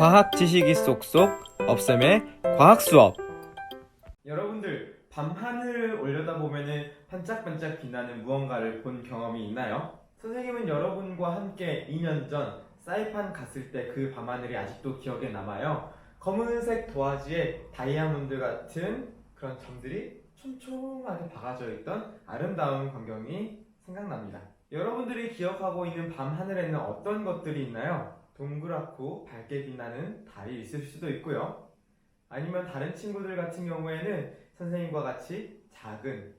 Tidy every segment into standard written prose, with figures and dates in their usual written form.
과학 지식이 쏙쏙 없쌤의 과학 수업. 여러분들 밤하늘을 올려다보면 반짝반짝 빛나는 무언가를 본 경험이 있나요? 선생님은 여러분과 함께 2년 전 사이판 갔을 때 그 밤하늘이 아직도 기억에 남아요. 검은색 도화지에 다이아몬드 같은 그런 점들이 촘촘하게 박아져 있던 아름다운 광경이 생각납니다. 여러분들이 기억하고 있는 밤하늘에는 어떤 것들이 있나요? 동그랗고 밝게 빛나는 달이 있을 수도 있고요. 아니면 다른 친구들 같은 경우에는 선생님과 같이 작은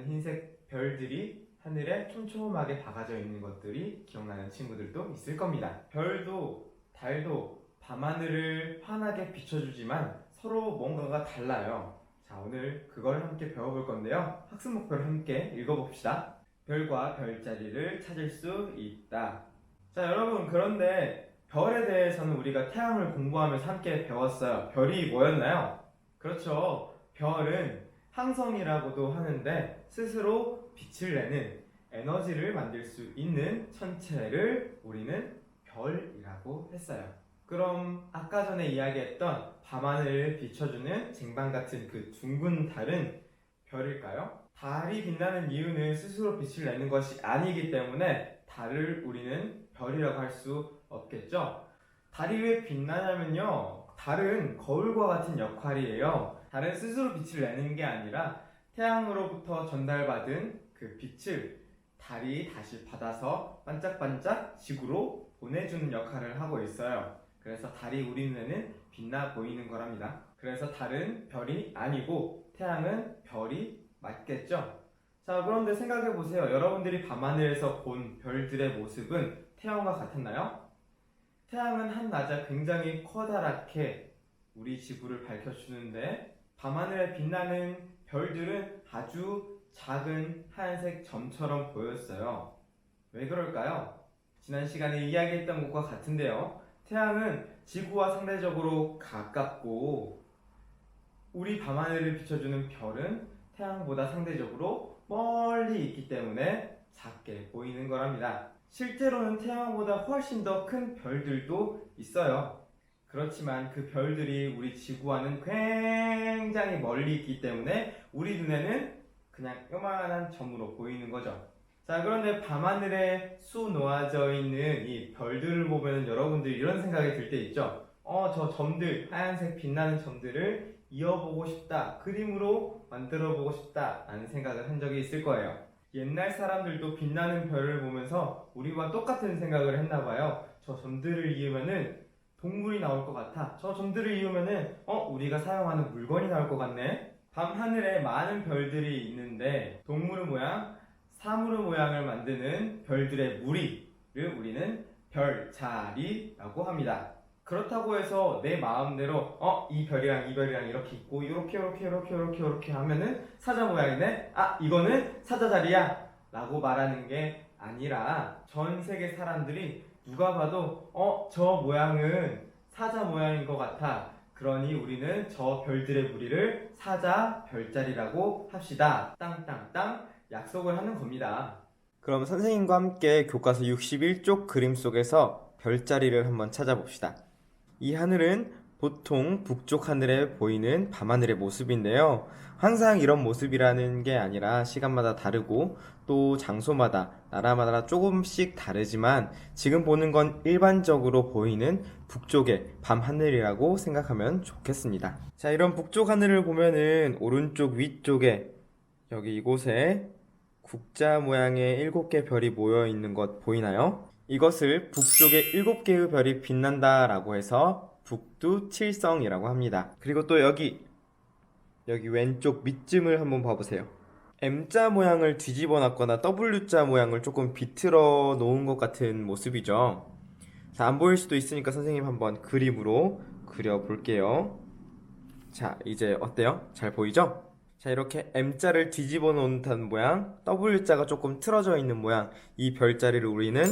흰색 별들이 하늘에 촘촘하게 박아져 있는 것들이 기억나는 친구들도 있을 겁니다. 별도 달도 밤하늘을 환하게 비춰주지만 서로 뭔가가 달라요. 자, 오늘 그걸 함께 배워볼 건데요. 학습 목표를 함께 읽어봅시다. 별과 별자리를 찾을 수 있다. 자, 여러분, 그런데 별에 대해서는 우리가 태양을 공부하면서 함께 배웠어요. 별이 뭐였나요? 그렇죠. 별은 항성이라고도 하는데 스스로 빛을 내는 에너지를 만들 수 있는 천체를 우리는 별이라고 했어요. 그럼 아까 전에 이야기했던 밤하늘을 비춰주는 쟁반 같은 그 둥근 달은 별일까요? 달이 빛나는 이유는 스스로 빛을 내는 것이 아니기 때문에 달을 우리는 별이라고 할 수 없겠죠? 달이 왜 빛나냐면요, 달은 거울과 같은 역할이에요. 달은 스스로 빛을 내는 게 아니라 태양으로부터 전달받은 그 빛을 달이 다시 받아서 반짝반짝 지구로 보내주는 역할을 하고 있어요. 그래서 달이 우리 눈에는 빛나 보이는 거랍니다. 그래서 달은 별이 아니고 태양은 별이 맞겠죠? 자, 그런데 생각해보세요. 여러분들이 밤하늘에서 본 별들의 모습은 태양과 같았나요? 태양은 한낮에 굉장히 커다랗게 우리 지구를 밝혀주는데 밤하늘에 빛나는 별들은 아주 작은 하얀색 점처럼 보였어요. 왜 그럴까요? 지난 시간에 이야기했던 것과 같은데요. 태양은 지구와 상대적으로 가깝고 우리 밤하늘을 비춰주는 별은 태양보다 상대적으로 멀리 있기 때문에 작게 보이는 거랍니다. 실제로는 태양보다 훨씬 더 큰 별들도 있어요. 그렇지만 그 별들이 우리 지구와는 굉장히 멀리 있기 때문에 우리 눈에는 그냥 요만한 점으로 보이는 거죠. 자, 그런데 밤하늘에 수 놓아져 있는 이 별들을 보면 여러분들이 이런 생각이 들 때 있죠. 저 점들, 하얀색 빛나는 점들을 이어보고 싶다, 그림으로 만들어보고 싶다 라는 생각을 한 적이 있을 거예요. 옛날 사람들도 빛나는 별을 보면서 우리와 똑같은 생각을 했나봐요. 저 점들을 이으면은 동물이 나올 것 같아. 저 점들을 이으면은 우리가 사용하는 물건이 나올 것 같네. 밤하늘에 많은 별들이 있는데 동물의 모양, 사물의 모양을 만드는 별들의 무리를 우리는 별자리라고 합니다. 그렇다고 해서 내 마음대로 이 별이랑 이 별이랑 이렇게 있고 이렇게 하면은 사자 모양이네? 이거는 사자자리야 라고 말하는 게 아니라 전 세계 사람들이 누가 봐도 저 모양은 사자 모양인 것 같아. 그러니 우리는 저 별들의 무리를 사자 별자리라고 합시다. 땅땅땅 약속을 하는 겁니다. 그럼 선생님과 함께 교과서 61쪽 그림 속에서 별자리를 한번 찾아봅시다. 이 하늘은 보통 북쪽 하늘에 보이는 밤하늘의 모습인데요. 항상 이런 모습이라는 게 아니라 시간마다 다르고 또 장소마다 나라마다 조금씩 다르지만 지금 보는 건 일반적으로 보이는 북쪽의 밤하늘이라고 생각하면 좋겠습니다. 자, 이런 북쪽 하늘을 보면은 오른쪽 위쪽에 여기 이곳에 국자 모양의 7개 별이 모여 있는 것 보이나요? 이것을 북쪽에 7개의 별이 빛난다 라고 해서 북두칠성이라고 합니다. 그리고 또 여기 왼쪽 밑쯤을 한번 봐보세요. M자 모양을 뒤집어 놨거나 W자 모양을 조금 비틀어 놓은 것 같은 모습이죠. 자, 안 보일 수도 있으니까 선생님 한번 그림으로 그려볼게요. 자, 이제 어때요? 잘 보이죠? 자, 이렇게 M자를 뒤집어 놓은 듯한 모양, W자가 조금 틀어져 있는 모양, 이 별자리를 우리는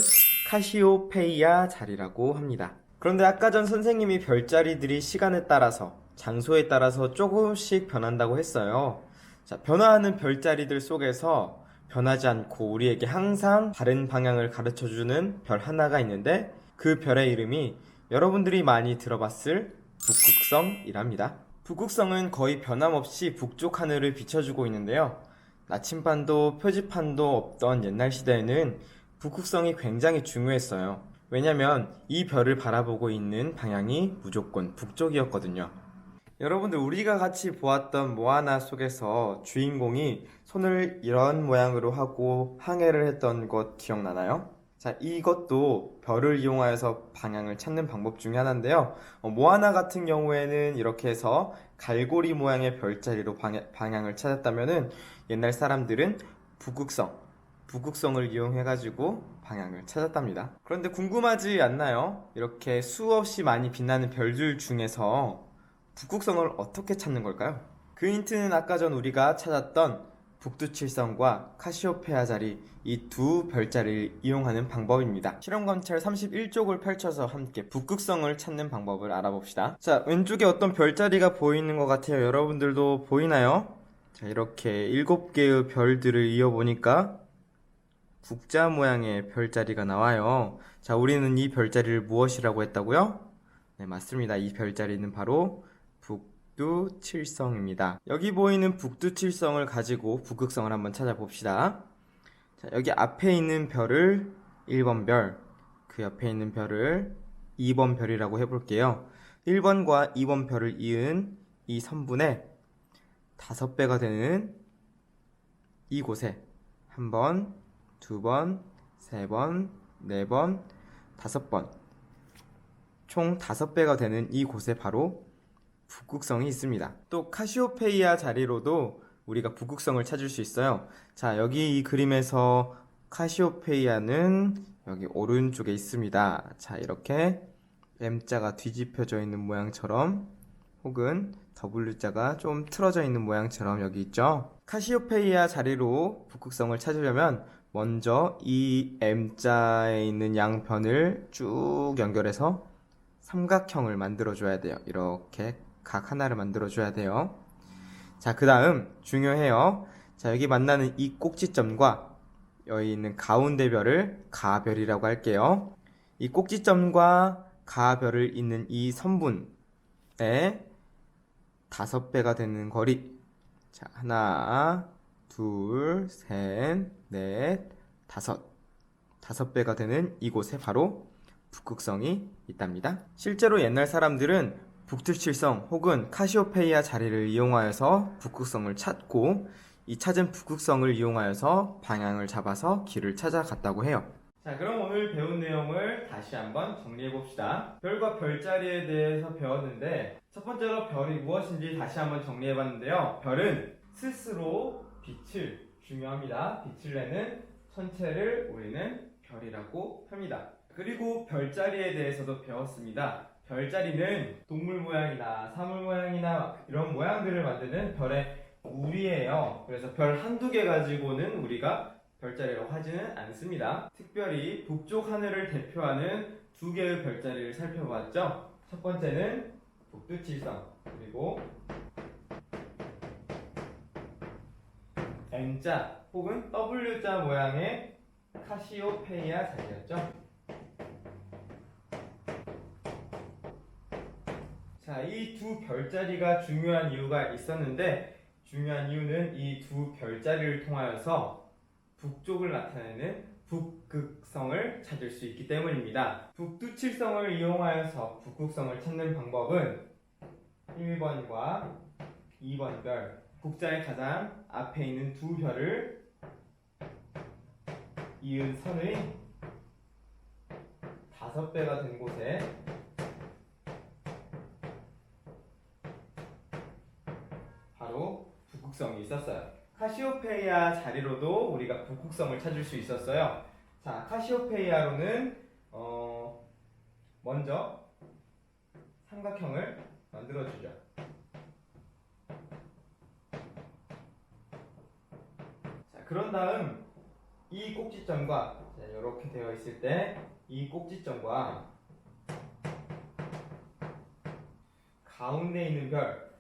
카시오페이아 자리라고 합니다. 그런데 아까 전 선생님이 별자리들이 시간에 따라서, 장소에 따라서 조금씩 변한다고 했어요. 자, 변화하는 별자리들 속에서 변하지 않고 우리에게 항상 다른 방향을 가르쳐주는 별 하나가 있는데 그 별의 이름이 여러분들이 많이 들어봤을 북극성이랍니다. 북극성은 거의 변함없이 북쪽 하늘을 비춰주고 있는데요. 나침반도 표지판도 없던 옛날 시대에는 북극성이 굉장히 중요했어요. 왜냐면 이 별을 바라보고 있는 방향이 무조건 북쪽이었거든요. 여러분들, 우리가 같이 보았던 모아나 속에서 주인공이 손을 이런 모양으로 하고 항해를 했던 것 기억나나요? 자, 이것도 별을 이용하여서 방향을 찾는 방법 중에 하나인데요. 모아나 같은 경우에는 이렇게 해서 갈고리 모양의 별자리로 방향을 찾았다면은 옛날 사람들은 북극성을 이용해가지고 방향을 찾았답니다. 그런데 궁금하지 않나요? 이렇게 수없이 많이 빛나는 별들 중에서 북극성을 어떻게 찾는 걸까요? 그 힌트는 아까 전 우리가 찾았던 북두칠성과 카시오페아 자리, 이 두 별자리를 이용하는 방법입니다. 실험관찰 31쪽을 펼쳐서 함께 북극성을 찾는 방법을 알아봅시다. 자, 왼쪽에 어떤 별자리가 보이는 것 같아요. 여러분들도 보이나요? 자, 이렇게 7개의 별들을 이어보니까 국자 모양의 별자리가 나와요. 자, 우리는 이 별자리를 무엇이라고 했다고요? 네, 맞습니다. 이 별자리는 바로 북두칠성입니다. 여기 보이는 북두칠성을 가지고 북극성을 한번 찾아봅시다. 자, 여기 앞에 있는 별을 1번 별, 그 옆에 있는 별을 2번 별이라고 해볼게요. 1번과 2번 별을 이은 이 선분의 5배가 되는 이곳에 한 번, 2번, 3번, 4번, 5번, 총 5배가 되는 이곳에 바로 북극성이 있습니다. 또 카시오페이아 자리로도 우리가 북극성을 찾을 수 있어요. 자, 여기 이 그림에서 카시오페이아는 여기 오른쪽에 있습니다. 자, 이렇게 M자가 뒤집혀져 있는 모양처럼, 혹은 W자가 좀 틀어져 있는 모양처럼 여기 있죠. 카시오페이아 자리로 북극성을 찾으려면 먼저 이 M자에 있는 양변을 쭉 연결해서 삼각형을 만들어 줘야 돼요. 이렇게 각 하나를 만들어 줘야 돼요. 자, 그 다음 중요해요. 자, 여기 만나는 이 꼭지점과 여기 있는 가운데 별을 가별이라고 할게요. 이 꼭지점과 가별을 잇는 이 선분의 5배가 되는 거리. 자, 하나, 둘, 셋, 넷, 5배가 되는 이곳에 바로 북극성이 있답니다. 실제로 옛날 사람들은 북두칠성 혹은 카시오페이아 자리를 이용하여서 북극성을 찾고, 이 찾은 북극성을 이용하여서 방향을 잡아서 길을 찾아갔다고 해요. 자, 그럼 오늘 배운 내용을 다시 한번 정리해 봅시다. 별과 별자리에 대해서 배웠는데, 첫 번째로 별이 무엇인지 다시 한번 정리해 봤는데요. 별은 스스로 빛을, 중요합니다. 빛을 내는 천체를 우리는 별이라고 합니다. 그리고 별자리에 대해서도 배웠습니다. 별자리는 동물 모양이나 사물 모양이나 이런 모양들을 만드는 별의 무리예요. 그래서 별 한두 개 가지고는 우리가 별자리라고 하지는 않습니다. 특별히 북쪽 하늘을 대표하는 2개의 별자리를 살펴봤죠. 첫 번째는 북두칠성, 그리고 M자 혹은 W자 모양의 카시오페이아 자리였죠. 자, 이 두 별자리가 중요한 이유가 있었는데, 중요한 이유는 이 두 별자리를 통하여서 북쪽을 나타내는 북극성을 찾을 수 있기 때문입니다. 북두칠성을 이용하여서 북극성을 찾는 방법은 1번과 2번 별, 국자의 가장 앞에 있는 두 별을 이은 선의 5배가 된 곳에 바로 북극성이 있었어요. 카시오페이아 자리로도 우리가 북극성을 찾을 수 있었어요. 자, 카시오페이아로는 먼저 삼각형을 만들어주죠. 자, 그런 다음 이 꼭지점과, 자, 이렇게 되어 있을 때 이 꼭지점과 가운데 있는 별,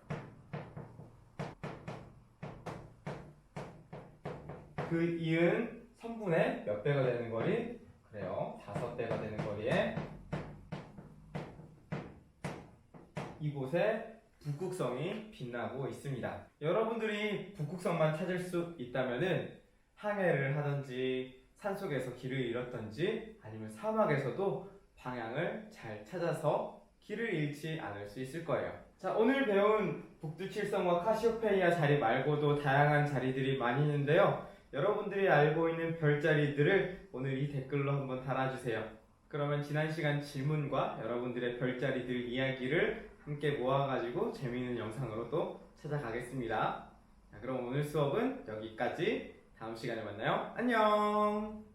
그 이은 선분의 몇 배가 되는 거리? 그래요. 5배가 되는 거리에 이곳에 북극성이 빛나고 있습니다. 여러분들이 북극성만 찾을 수 있다면은 항해를 하든지 산속에서 길을 잃었든지 아니면 사막에서도 방향을 잘 찾아서 길을 잃지 않을 수 있을 거예요. 자, 오늘 배운 북두칠성과 카시오페이아 자리 말고도 다양한 자리들이 많이 있는데요. 여러분들이 알고 있는 별자리들을 오늘 이 댓글로 한번 달아주세요. 그러면 지난 시간 질문과 여러분들의 별자리들 이야기를 함께 모아가지고 재미있는 영상으로 또 찾아가겠습니다. 자, 그럼 오늘 수업은 여기까지. 다음 시간에 만나요. 안녕!